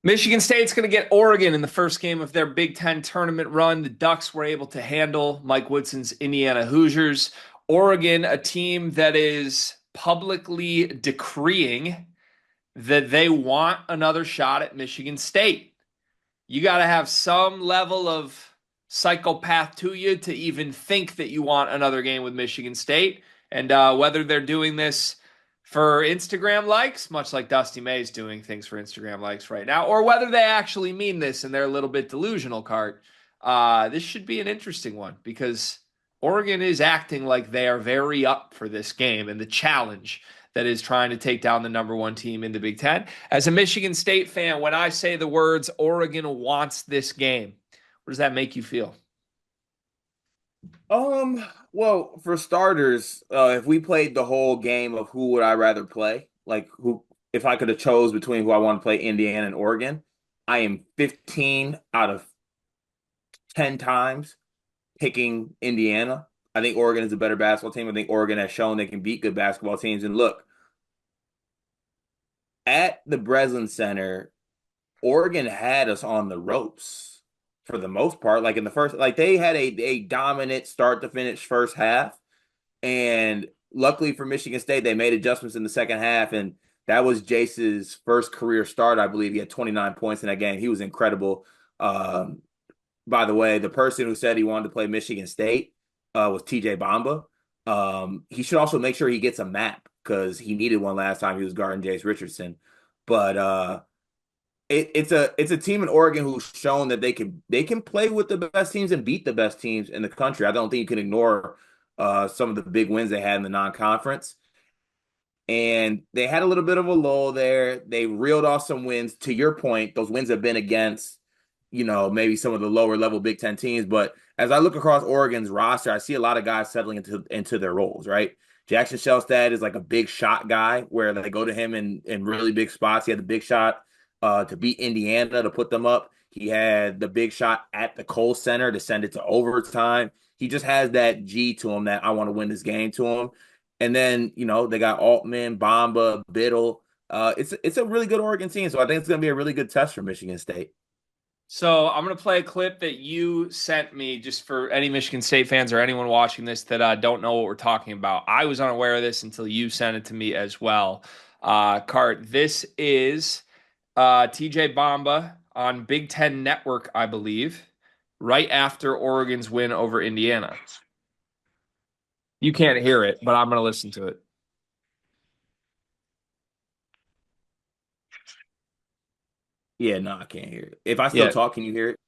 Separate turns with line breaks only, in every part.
Michigan State's going to get Oregon in the first game of their Big Ten tournament run. The Ducks were able to handle Mike Woodson's Indiana Hoosiers. Oregon, a team that is publicly decreeing that they want another shot at Michigan State. You got to have some level of psychopath to you to even think that you want another game with Michigan State. And whether they're doing this for Instagram likes, much like Dusty May's doing things for Instagram likes right now, or whether they actually mean this and they're a little bit delusional, Cart, this should be an interesting one because Oregon is acting like they are very up for this game and the challenge that is trying to take down the number one team in the Big Ten. As a Michigan State fan, when I say the words Oregon wants this game, what does that make you feel?
Well, for starters, if we played the whole game of who would I rather play, like who, if I could have chose between who I want to play, Indiana and Oregon, I am 15 out of 10 times picking Indiana. I think Oregon is a better basketball team. I think Oregon has shown they can beat good basketball teams. And look, at the Breslin Center, Oregon had us on the ropes for the most part. Like in the first, like they had a dominant start to finish first half. And luckily for Michigan State, they made adjustments in the second half. And that was Jace's first career start. I believe he had 29 points in that game. He was incredible. Um, by the way, the person who said he wanted to play Michigan State was TJ Bomba. He should also make sure he gets a map because he needed one last time he was guarding Jace Richardson. But it's a team in Oregon who's shown that they can play with the best teams and beat the best teams in the country. I don't think you can ignore some of the big wins they had in the non-conference. And they had a little bit of a lull there. They reeled off some wins. To your point, those wins have been against, maybe some of the lower level Big Ten teams. But as I look across Oregon's roster, I see a lot of guys settling into their roles, right? Jackson Shelstad is like a big shot guy where they go to him in really big spots. He had the big shot to beat Indiana to put them up. He had the big shot at the Kohl Center to send it to overtime. He just has that G to him that I want to win this game to him. And then, they got Altman, Bomba, Biddle. It's a really good Oregon team, so I think it's going to be a really good test for Michigan State.
So I'm going to play a clip that you sent me just for any Michigan State fans or anyone watching this that don't know what we're talking about. I was unaware of this until you sent it to me as well. Cart, this is TJ Bomba on Big Ten Network, I believe, right after Oregon's win over Indiana. You can't hear it, but I'm going to listen to it.
Yeah, no, I can't hear it. If I still
Yeah.
talk, can you hear it?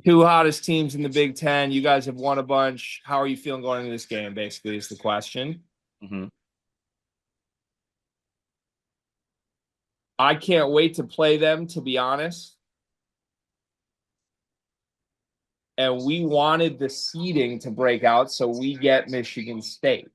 Two hottest teams in the Big Ten. You guys have won a bunch. How are you feeling going into this game, basically, is the question.
Mm-hmm.
I can't wait to play them, to be honest. And we wanted the seeding to break out, so we get Michigan State.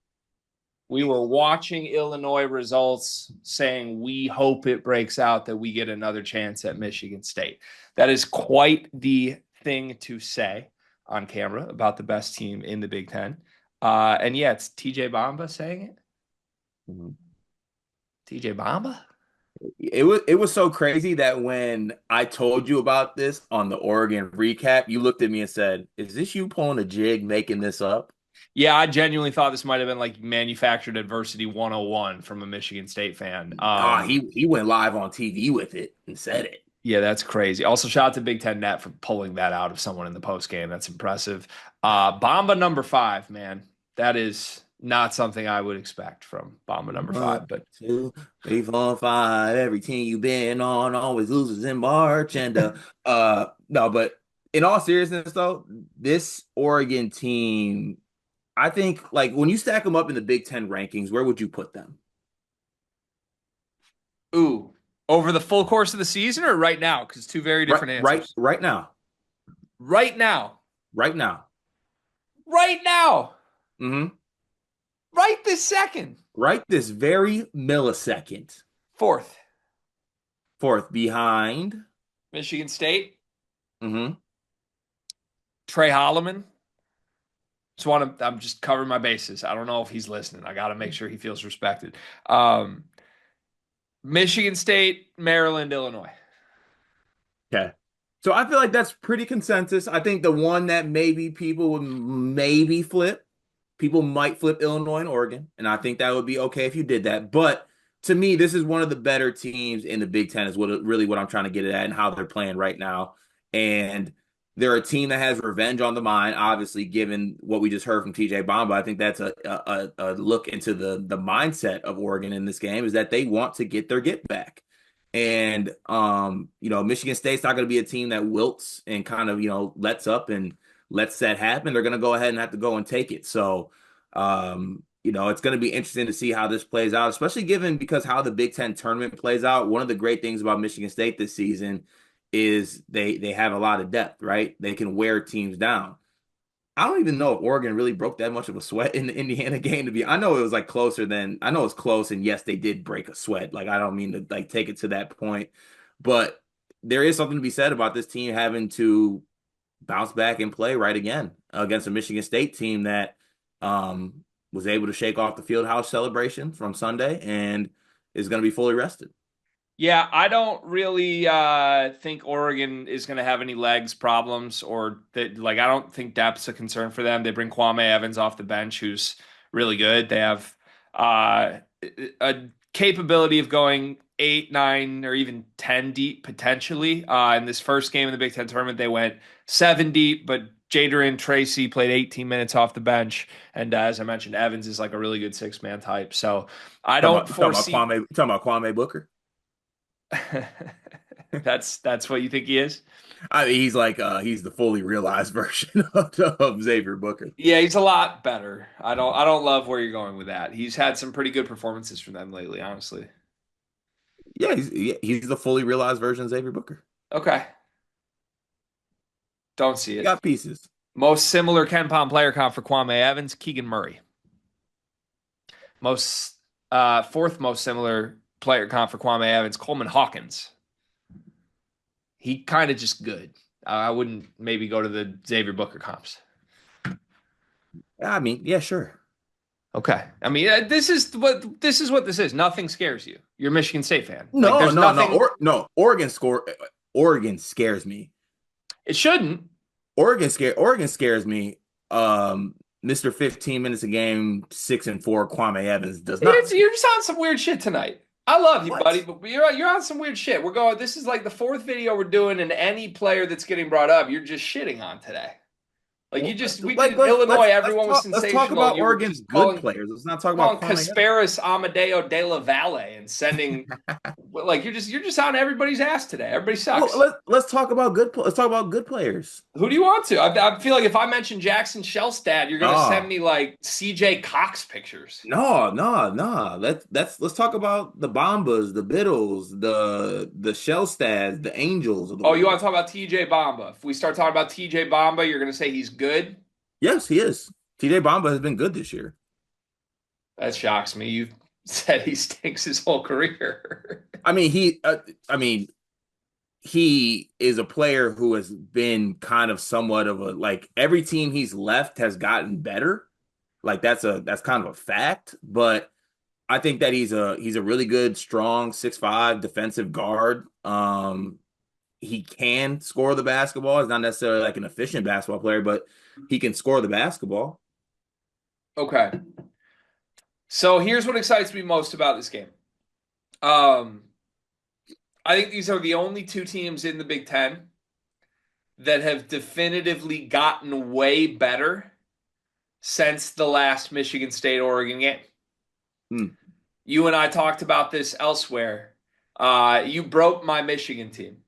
We were watching Illinois results saying we hope it breaks out that we get another chance at Michigan State. That is quite the thing to say on camera about the best team in the Big Ten. And yeah, it's TJ Bomba saying it.
Mm-hmm.
TJ Bomba?
It was so crazy that when I told you about this on the Oregon recap, you looked at me and said, "Is this you pulling a jig, making this up?"
Yeah, I genuinely thought this might have been like manufactured adversity 101 from a Michigan State fan.
Ah, he went live on TV with it and said it.
Yeah, that's crazy. Also, shout out to Big Ten Net for pulling that out of someone in the post game. That's impressive. Bomba number 5, man. That is not something I would expect from Bomba number 5.
One,
But
2, 3, 4, 5. Every team you've been on always loses in March. And no, but in all seriousness, though, this Oregon team, I think, like when you stack them up in the Big Ten rankings, where would you put them?
ooh, over the full course of the season or right now? Because two very
Right,
different
right,
answers.
right now,
Right now.
right now.
Right now.
Mm-hmm.
Right this second.
Right this very millisecond.
Fourth,
Fourth behind.
Michigan State.
Mm-hmm.
Trey Holloman. I'm just covering my bases. I don't know if he's listening. I got to make sure he feels respected. Michigan State, Maryland, Illinois.
Okay. So I feel like that's pretty consensus. I think the one that maybe people would maybe flip, people might flip Illinois and Oregon, and I think that would be okay if you did that. But to me, this is one of the better teams in the Big Ten, is what I'm trying to get at and how they're playing right now. And they're a team that has revenge on the mind, obviously, given what we just heard from TJ Bomba. I think that's a look into the mindset of Oregon in this game, is that they want to get their get back. And Michigan State's not going to be a team that wilts and kind of, lets up and lets that happen. They're going to go ahead and have to go and take it. So, it's going to be interesting to see how this plays out, especially given because how the Big Ten tournament plays out. One of the great things about Michigan State this season is they have a lot of depth, right? They can wear teams down. I don't even know if Oregon really broke that much of a sweat in the Indiana game. I know it was like I know it's close, and yes, they did break a sweat. Like, I don't mean to like take it to that point, but there is something to be said about this team having to bounce back and play right again against a Michigan State team that was able to shake off the field house celebration from Sunday and is going to be fully rested.
Yeah, I don't really think Oregon is going to have any legs problems or that. Like, I don't think depth's a concern for them. They bring Kwame Evans off the bench, who's really good. They have a capability of going 8, 9, or even 10 deep potentially. In this first game in the Big Ten tournament, they went 7 deep, but Jadarian Tracy played 18 minutes off the bench, and as I mentioned, Evans is like a really good six-man type. So I don't foresee.
Talking about Kwame Booker.
That's what you think he is?
I mean, he's the fully realized version of Xavier Booker.
Yeah, he's a lot better. I don't love where you're going with that. He's had some pretty good performances from them lately, honestly.
Yeah, he's the fully realized version of Xavier Booker.
Okay. Don't see
He
it.
got pieces.
Most similar Ken Palm player comp for Kwame Evans, Keegan Murray. Most fourth most similar player comp for Kwame Evans, Coleman Hawkins. He kind of just good. I wouldn't maybe go to the Xavier Booker comps.
I mean, yeah, sure.
Okay. I mean, this is. Nothing scares you. You're a Michigan State fan. Like,
No,
there's
no,
nothing.
no. Oregon scares me.
It shouldn't.
Oregon scares me. Mr. 15 minutes a game, 6-4, Kwame Evans does not.
You're just on some weird shit tonight. I love you,
What?
buddy, but you're on some weird shit. We're going. This is like the fourth video we're doing, and any player that's getting brought up, you're just shitting on today. Like, you just we did Illinois. Everyone was sensational.
Let's talk about
You were
Oregon's
just
good players. Let's not talk about Kwame Evans.
Casparis Amadeo de la Valle and sending like you're just on everybody's ass today. Everybody sucks.
Let's talk about good players.
Who do you want to? I feel like if I mention Jackson Shellstad, you're gonna send me like CJ Cox pictures.
No. Let's talk about the Bombas, the Biddles, the Shellstads, the Angels of the world.
You want to talk about TJ Bomba? If we start talking about TJ Bomba, you're gonna say he's good?
Yes, he is. TJ Bomba has been good this year.
That shocks me. You said he stinks his whole career.
I mean, he is a player who has been kind of somewhat of a, like, every team he's left has gotten better. Like, that's kind of a fact, but I think that he's a really good, strong 6'5" defensive guard. He can score the basketball. He's not necessarily like an efficient basketball player, but he can score the basketball.
Okay. So here's what excites me most about this game. I think these are the only two teams in the Big Ten that have definitively gotten way better since the last Michigan State-Oregon game. You and I talked about this elsewhere. You broke my Michigan team.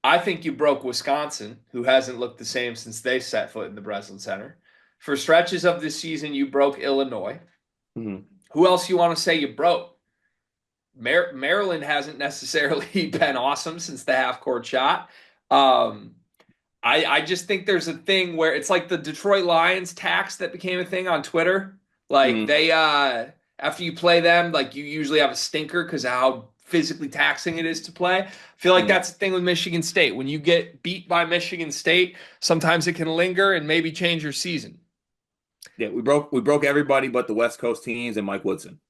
I think you broke Wisconsin, who hasn't looked the same since they set foot in the Breslin Center. For stretches of this season, you broke Illinois. Who else you want to say you broke? Maryland hasn't necessarily been awesome since the half-court shot. I just think there's a thing where it's like the Detroit Lions tax that became a thing on Twitter. Like, they after you play them, like, you usually have a stinker because of how physically taxing it is to play. I feel like that's the thing with Michigan State. When you get beat by Michigan State, sometimes it can linger and maybe change your season.
Yeah, we broke everybody but the West Coast teams and Mike Woodson.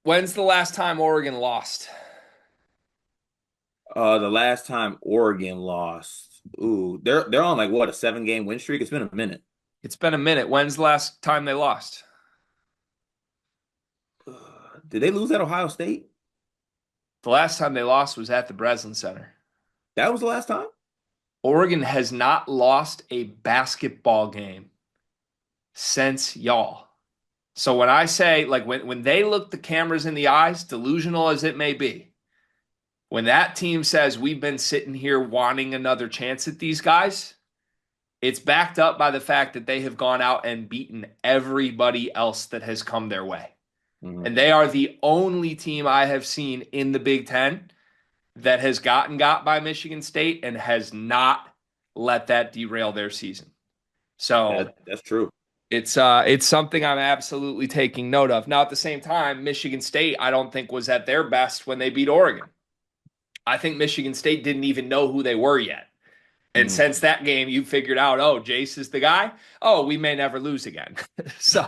When's the last time Oregon lost?
The last time Oregon lost, ooh, they're on like what, a 7 game win streak? It's been a minute.
It's been a minute. When's the last time they lost?
Did they lose at Ohio State?
The last time they lost was at the Breslin Center.
That was the last time?
Oregon has not lost a basketball game since y'all. So when I say, like, when they look the cameras in the eyes, delusional as it may be, when that team says we've been sitting here wanting another chance at these guys, it's backed up by the fact that they have gone out and beaten everybody else that has come their way.
Mhm.
And they are the only team I have seen in the Big Ten that has got by Michigan State and has not let that derail their season. So
That's true.
it's something I'm absolutely taking note of. Now, at the same time, Michigan State, I don't think was at their best when they beat Oregon. I think Michigan State didn't even know who they were yet. And
Mhm.
since that game, you figured out, oh, Jace is the guy. Oh, we may never lose again. So,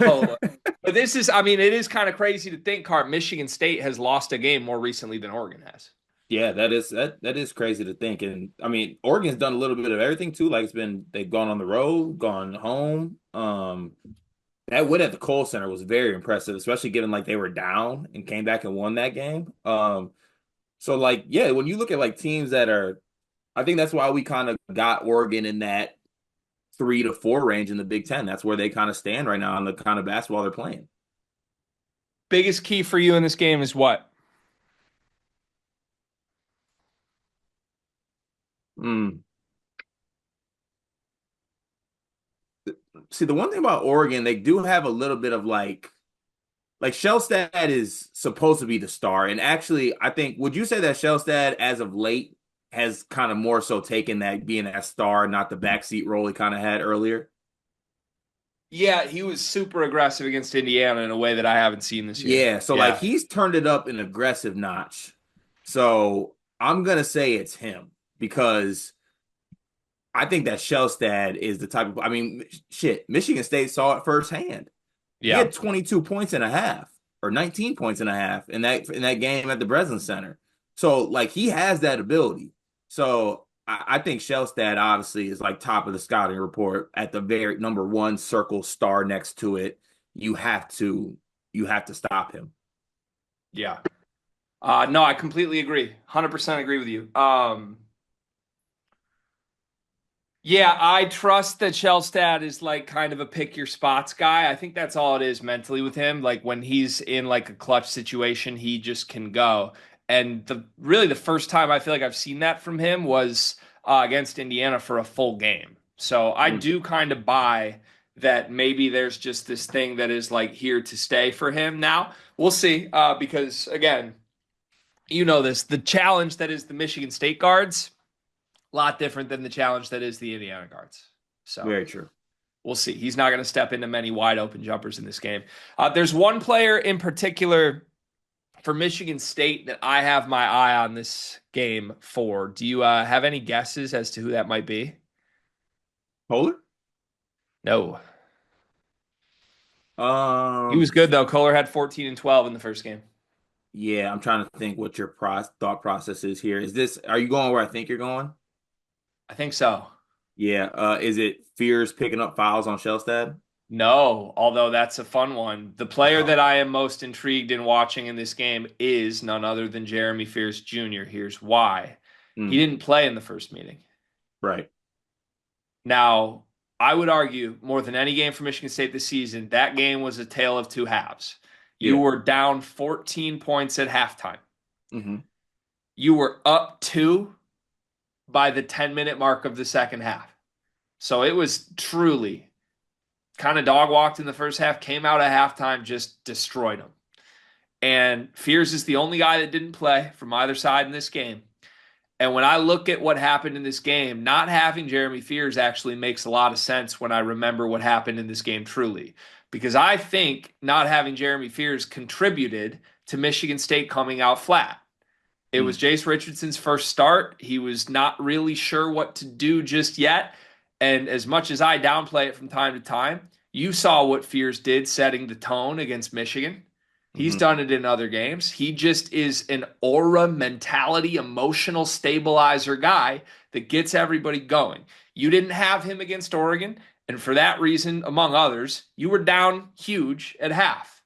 but this is, I mean, it is kind of crazy to think, Cart, Michigan State has lost a game more recently than Oregon has.
Yeah, that is crazy to think. And I mean, Oregon's done a little bit of everything too. Like they've gone on the road, gone home. That win at the Kohl Center was very impressive, especially given like they were down and came back and won that game. So like, yeah, when you look at like teams that are, I think that's why we kind of got Oregon in that 3 to 4 range in the Big Ten. That's where they kind of stand right now on the kind of basketball they're playing.
Biggest key for you in this game is what?
Mm. See, the one thing about Oregon, they do have a little bit of like Shellstad is supposed to be the star. And actually, I think, would you say that Shellstad as of late has kind of more so taken that being that star, not the backseat role he kind of had earlier?
Yeah, he was super aggressive against Indiana in a way that I haven't seen this year.
Yeah, so like
Yeah.
he's turned it up an aggressive notch. So I'm gonna say it's him because I think that Shellstad is the type of, I mean, shit, Michigan State saw it firsthand. He
Yeah.
had 22 points and a half or 19 points and a half in that game at the Breslin Center. So like he has that ability. So I think Shellstad obviously is like top of the scouting report at the very number one circle star next to it. You have to you have to stop him.
Yeah. No, I completely agree. 100% agree with you. Yeah, I trust that Shellstad is like kind of a pick your spots guy. I think that's all it is mentally with him. Like when he's in like a clutch situation, he just can go. And the first time I feel like I've seen that from him was against Indiana for a full game. So I
Mm.
do kind of buy that maybe there's just this thing that is like here to stay for him now. We'll see. Because again, you know this, the challenge that is the Michigan State guards a lot different than the challenge that is the Indiana guards. So
Very true.
we'll see. He's not going to step into many wide open jumpers in this game. There's one player in particular for Michigan State that I have my eye on this game for. Do you have any guesses as to who that might be?
Polar?
No. He was good though. Kohler had 14 and 12 in the first game.
Yeah, I'm trying to think what your thought process is here. Are you going where I think you're going?
I think so.
Yeah. Is it Fears picking up fouls on Shellstad?
No, although that's a fun one. The player
Oh.
that I am most intrigued in watching in this game is none other than Jeremy Fears Jr. Here's why. He
Mm,
didn't play in the first meeting.
right.
Now, I would argue more than any game for Michigan State this season, that game was a tale of two halves. You
Yeah.
were down 14 points at halftime.
Hmm.
You were up two by the 10-minute mark of the second half. So it was truly kind of dog walked in the first half, came out at halftime, just destroyed them. And Fears is the only guy that didn't play from either side in this game. And when I look at what happened in this game, not having Jeremy Fears actually makes a lot of sense when I remember what happened in this game truly. Because I think not having Jeremy Fears contributed to Michigan State coming out flat. It was
Mm.
Jace Richardson's first start. He was not really sure what to do just yet. And as much as I downplay it from time to time, you saw what Fears did setting the tone against Michigan. He's
Hmm.
done it in other games. He just is an aura, mentality, emotional stabilizer guy that gets everybody going. You didn't have him against Oregon, and for that reason, among others, you were down huge at half.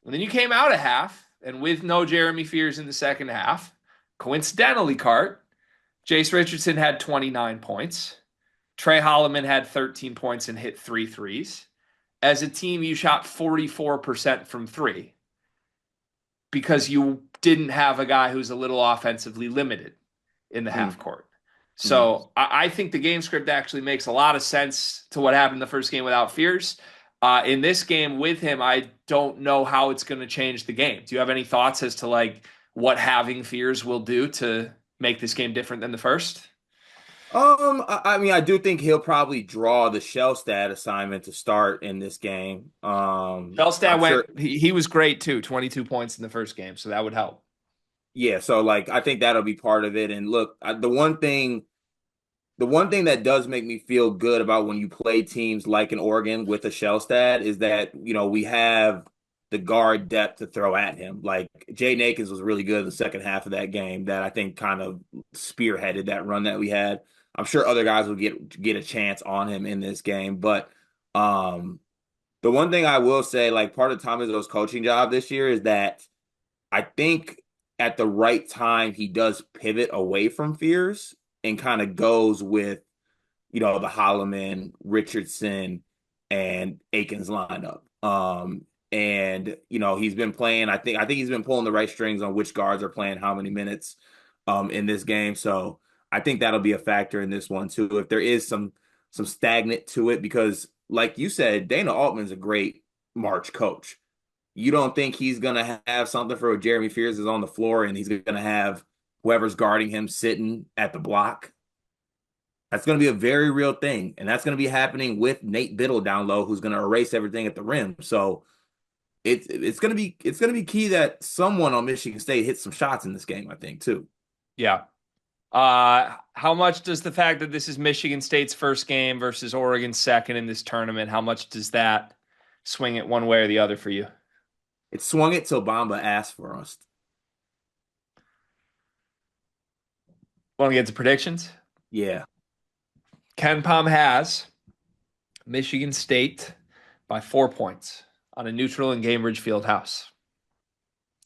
And then you came out at half, and with no Jeremy Fears in the second half, coincidentally, Cart, Jace Richardson had 29 points. Trey Holloman had 13 points and hit three threes. As a team, you shot 44% from three because you didn't have a guy who's a little offensively limited in the half
Hmm.
court.
Hmm.
So I think the game script actually makes a lot of sense to what happened the first game without Fears. In this game with him, I don't know how it's going to change the game. Do you have any thoughts as to like what having Fears will do to make this game different than the first?
I mean, I do think he'll probably draw the shell stat assignment to start in this game. I'm
Bellstat
sure.
he was great too, 22 points in the first game, so that would help.
Yeah, so like I think that'll be part of it. And look, the one thing that does make me feel good about when you play teams like an Oregon with a shell stat is that, we have the guard depth to throw at him. Like Jay Akins was really good in the second half of that game that I think kind of spearheaded that run that we had. I'm sure other guys will get a chance on him in this game, but um the one thing I will say, like part of Tom Izzo's coaching job this year is that I think at the right time he does pivot away from Fears and kind of goes with, the Holloman, Richardson, and Akins lineup. And he's been playing. I think he's been pulling the right strings on which guards are playing how many minutes in this game. So I think that'll be a factor in this one too. If there is some stagnant to it, because like you said, Dana Altman's a great March coach. You don't think he's gonna have something for Jeremy Fears is on the floor and he's gonna have whoever's guarding him sitting at the block? That's going to be a very real thing, and that's going to be happening with Nate Biddle down low, who's going to erase everything at the rim. So it's going to be key that someone on Michigan State hits some shots in this game, I think, too.
Yeah. How much does the fact that this is Michigan State's first game versus Oregon's second in this tournament, how much does that swing it one way or the other for you?
It swung it till Bomba asked for us.
Want to get to predictions?
Yeah.
Ken Pom has Michigan State by 4 points on a neutral in Gainbridge Fieldhouse.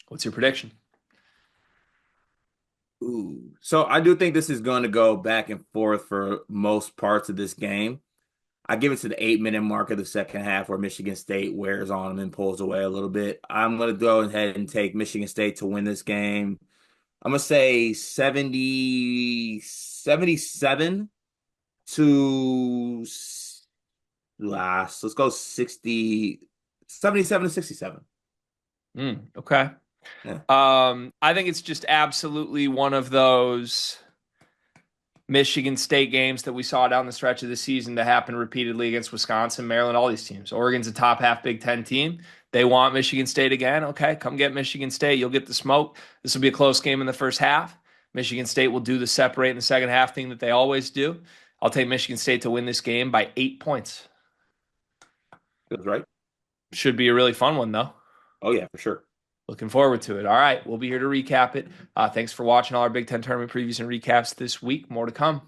What's your prediction?
Ooh. So I do think this is going to go back and forth for most parts of this game. I give it to the 8 minute mark of the second half where Michigan State wears on them and pulls away a little bit. I'm going to go ahead and take Michigan State to win this game. I'm going to say 77 to last. Let's go 77 to 67.
Okay.
Yeah.
I think it's just absolutely one of those Michigan State games that we saw down the stretch of the season that happened repeatedly against Wisconsin, Maryland, all these teams. Oregon's a top half Big Ten team. They want Michigan State again. Okay, come get Michigan State. You'll get the smoke. This will be a close game in the first half. Michigan State will do the separate in the second half thing that they always do. I'll take Michigan State to win this game by 8 points.
Feels right.
Should be a really fun one, though.
Oh, yeah, for sure.
Looking forward to it. All right, we'll be here to recap it. Thanks for watching all our Big Ten tournament previews and recaps this week. More to come.